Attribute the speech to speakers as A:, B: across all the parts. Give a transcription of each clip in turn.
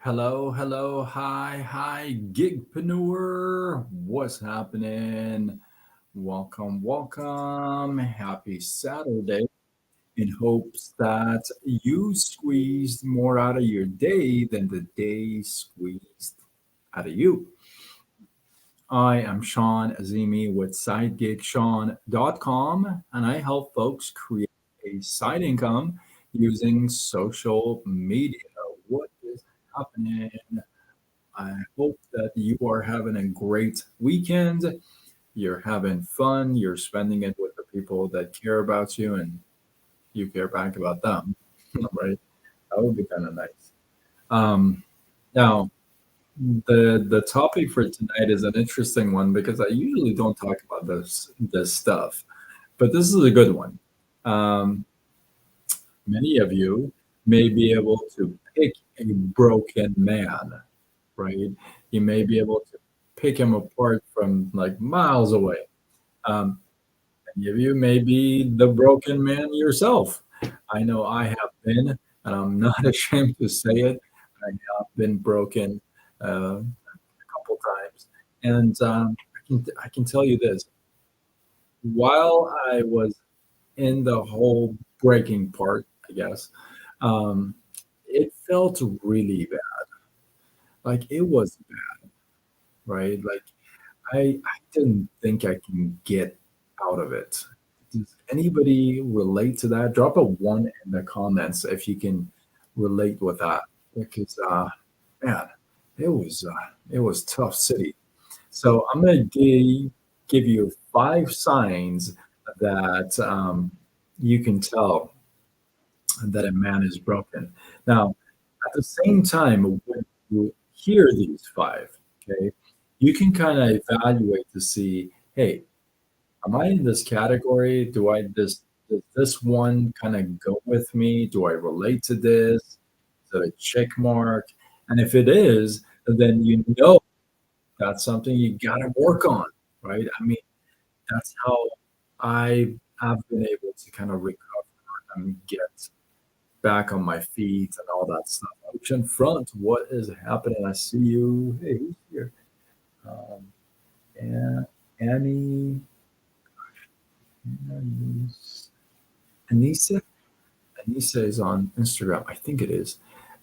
A: Hello, hello, hi, gigpreneur. What's happening? Welcome, welcome. Happy Saturday. In hopes that you squeezed more out of your day than the day squeezed out of you. I am Sean Azimi with SideGigSean.com, and I help folks create a side income using social media. What is happening? I hope that you are having a great weekend. You're having fun. You're spending it with the people that care about you and you care back about them, right? That would be kind of nice. Um, Now, the topic for tonight is an interesting one because I usually don't talk about this stuff, but this is a good one. Um, Many of you may be able to pick a broken man, right? You may be able to pick him apart from like miles away. Um, Many of you may be the broken man yourself. I know I have been, and I'm not ashamed to say it. I have been broken a couple times, and I can tell you this: while I was in the whole breaking part, I guess, um, it felt really bad. Like it was bad, right? Like I didn't think I can get out of it. Does anybody relate to that? Drop a one in the comments if you can relate with that, because man, it was tough city. So I'm gonna give you five signs that you can tell that a man is broken. Now, at the same time, when you hear these five, okay, you can kind of evaluate to see, hey, am I in this category? Does this one kind of go with me? Do I relate to this? Is it a check mark? And if it is, then you know that's something you got to work on, right? I mean, that's how I have been able to kind of recover and get back on my feet and all that stuff. Ocean front, what is happening? I see you. Hey, who's here? Um, and Annie, Anise, Anissa, Anissa is on Instagram. I think it is.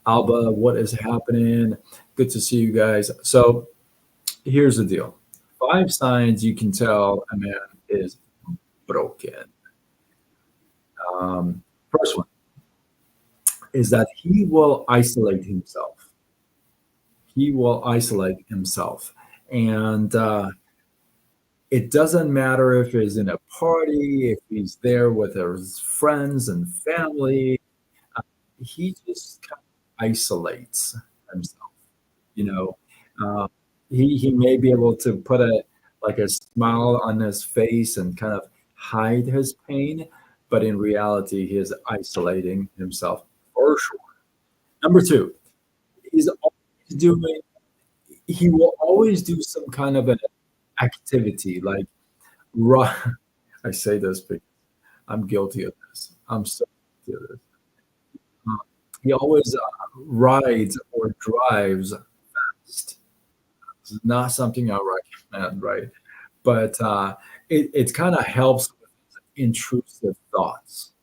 A: Alba, what is happening? Good to see you guys. So here's the deal. Five signs you can tell a man is broken. First one is that he will isolate himself. He will isolate himself. And it doesn't matter if he's in a party, if he's there with his friends and family, uh, he just kind of isolates himself. You know, uh, he may be able to put a like a smile on his face and kind of hide his pain, but in reality, he is isolating himself for sure. Number two, he's always doing. He will always do some kind of an activity like run. I say this because I'm guilty of this. I'm so guilty of this. Uh, He always rides or drives fast. It's not something I recommend, right? But it kind of helps with intrusive thoughts.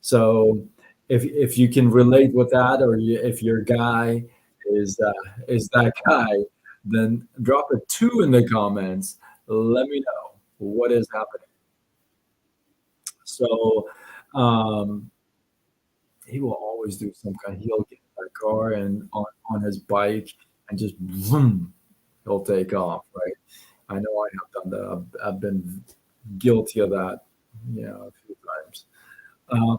A: So if you can relate with that, or if your guy is that guy, then drop a two in the comments. Let me know what is happening. So um, he will always do some kind. He'll get in that car and on his bike and just vroom, he'll take off. Right? I know I have done that. I've been guilty of that, a few times. Uh,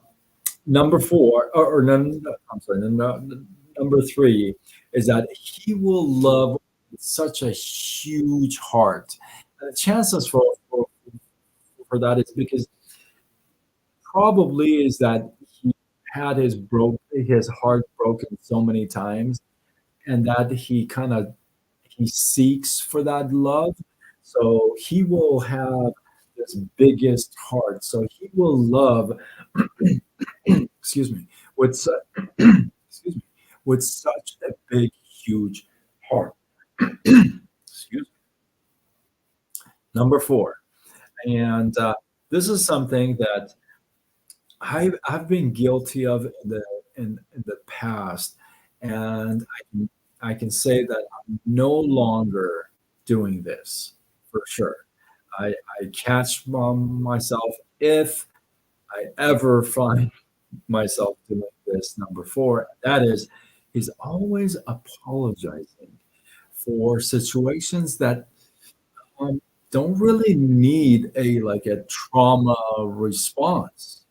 A: Number four, or none, I'm sorry, number three is that he will love with such a huge heart. And the chances for that is because probably is that he had his heart broken so many times, and that he seeks for that love. So he will have this biggest heart. So he will love, excuse me, with excuse me, with such a big, huge part. Excuse me. Number four, and this is something that I've been guilty of in the past, and I can say that I'm no longer doing this for sure. I, I catch myself if I ever find myself doing this. Number four, that is, he's always apologizing for situations that um, don't really need a trauma response.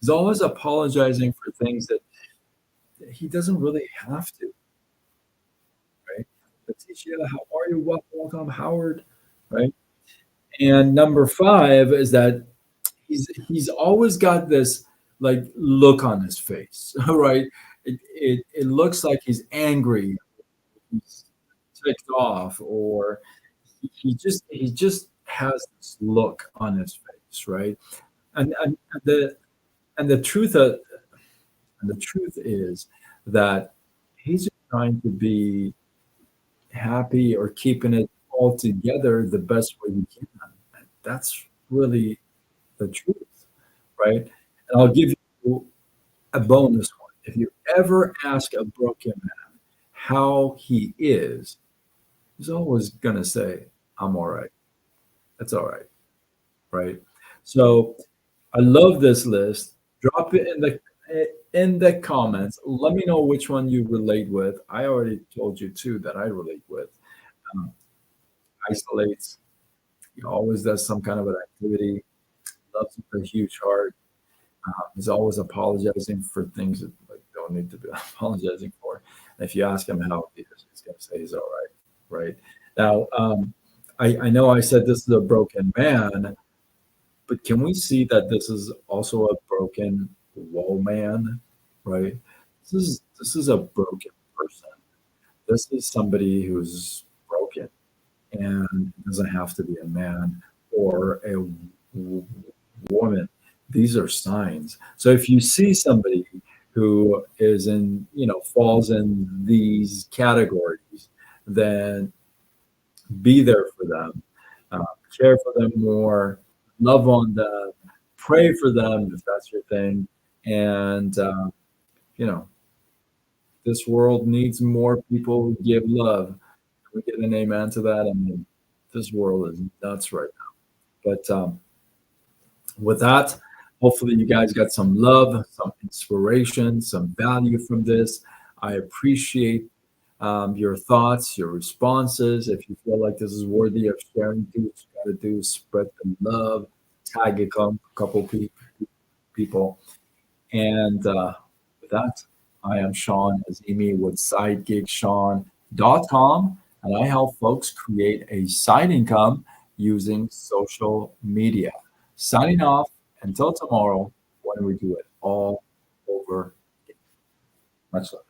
A: He's always apologizing for things that he doesn't really have to, right? Letitia, how are you? Welcome, Howard, right? And number five is that he's always got this like look on his face, right? It looks like he's angry, he's ticked off, or he just has this look on his face, right? And the and the truth of, and the truth is that he's just trying to be happy or keeping it all together the best way he can. That's really the truth, right? And I'll give you a bonus one. If you ever ask a broken man how he is, he's always going to say, I'm all right. It's all right. Right. So I love this list. Drop it in the comments. Let me know which one you relate with. I already told you two that I relate with. Um, Isolates. He always does some kind of an activity. Loves a huge heart. He's always apologizing for things that like don't need to be apologizing for. And if you ask him how he is, he's going to say he's all right. Right now, I know I said this is a broken man, but can we see that this is also a broken woman, right? This is a broken person. This is somebody who's broken, and it doesn't have to be a man or a woman. These are signs. So if you see somebody who is in, falls in these categories, then be there for them, uh, care for them more, love on them, pray for them if that's your thing. And, you know, this world needs more people who give love. Can we get an amen to that? I mean, this world is nuts right now. But with that, hopefully you guys got some love, some inspiration, some value from this. I appreciate your thoughts, your responses. If you feel like this is worthy of sharing, do what you got to do. Spread the love, tag a couple people. And with that, I am Sean Azimi with SideGigSean.com, and I help folks create a side income using social media. Signing off until tomorrow when we do it all over again. Much love.